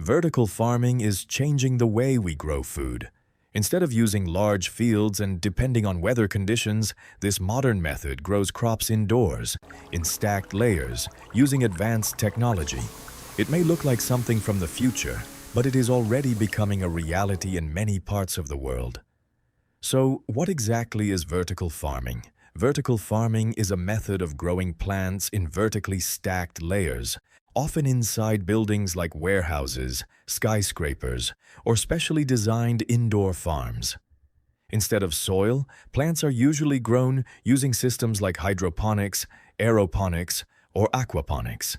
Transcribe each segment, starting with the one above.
Vertical farming is changing the way we grow food. Instead of using large fields and depending on weather conditions, this modern method grows crops indoors, in stacked layers, using advanced technology. It may look like something from the future, but it is already becoming a reality in many parts of the world. So, what exactly is vertical farming? Vertical farming is a method of growing plants in vertically stacked layers, often inside buildings like warehouses, skyscrapers, or specially designed indoor farms. Instead of soil, plants are usually grown using systems like hydroponics, aeroponics, or aquaponics.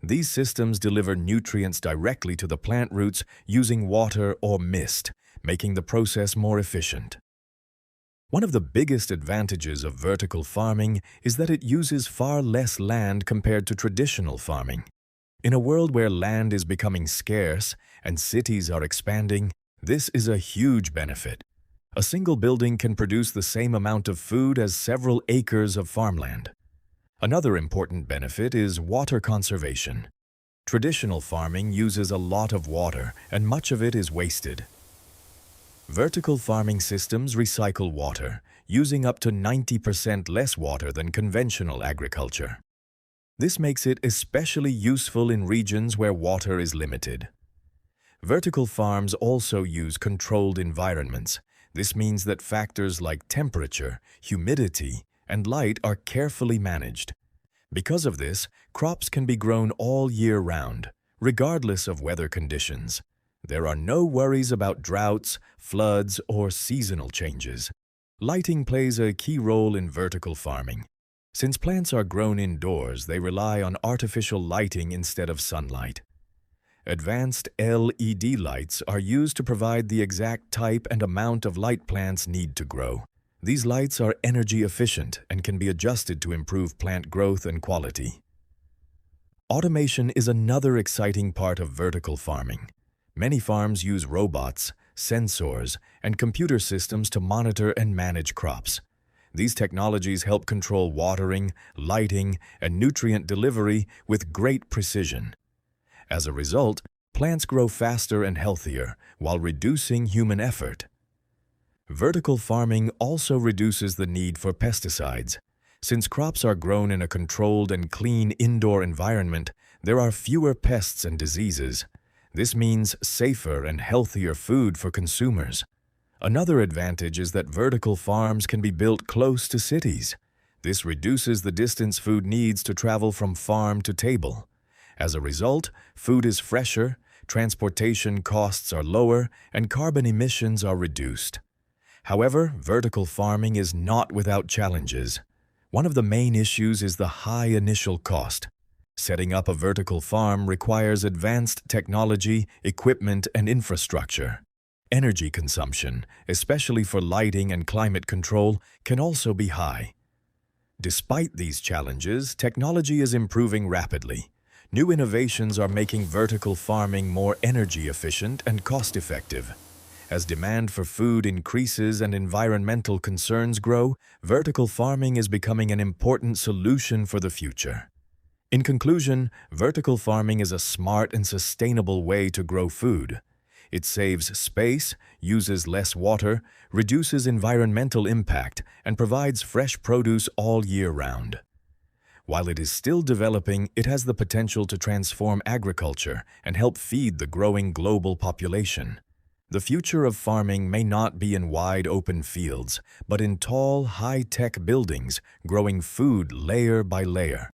These systems deliver nutrients directly to the plant roots using water or mist, making the process more efficient. One of the biggest advantages of vertical farming is that it uses far less land compared to traditional farming. In a world where land is becoming scarce and cities are expanding, this is a huge benefit. A single building can produce the same amount of food as several acres of farmland. Another important benefit is water conservation. Traditional farming uses a lot of water, and much of it is wasted. Vertical farming systems recycle water, using up to 90% less water than conventional agriculture. This makes it especially useful in regions where water is limited. Vertical farms also use controlled environments. This means that factors like temperature, humidity, and light are carefully managed. Because of this, crops can be grown all year round, regardless of weather conditions. There are no worries about droughts, floods, or seasonal changes. Lighting plays a key role in vertical farming. Since plants are grown indoors, they rely on artificial lighting instead of sunlight. Advanced LED lights are used to provide the exact type and amount of light plants need to grow. These lights are energy efficient and can be adjusted to improve plant growth and quality. Automation is another exciting part of vertical farming. Many farms use robots, sensors, and computer systems to monitor and manage crops. These technologies help control watering, lighting, and nutrient delivery with great precision. As a result, plants grow faster and healthier while reducing human effort. Vertical farming also reduces the need for pesticides. Since crops are grown in a controlled and clean indoor environment, there are fewer pests and diseases. This means safer and healthier food for consumers. Another advantage is that vertical farms can be built close to cities. This reduces the distance food needs to travel from farm to table. As a result, food is fresher, transportation costs are lower, and carbon emissions are reduced. However, vertical farming is not without challenges. One of the main issues is the high initial cost. Setting up a vertical farm requires advanced technology, equipment, and infrastructure. Energy consumption, especially for lighting and climate control, can also be high. Despite these challenges, technology is improving rapidly. New innovations are making vertical farming more energy efficient and cost-effective. As demand for food increases and environmental concerns grow, vertical farming is becoming an important solution for the future. In conclusion, vertical farming is a smart and sustainable way to grow food. It saves space, uses less water, reduces environmental impact, and provides fresh produce all year round. While it is still developing, it has the potential to transform agriculture and help feed the growing global population. The future of farming may not be in wide open fields, but in tall, high-tech buildings, growing food layer by layer.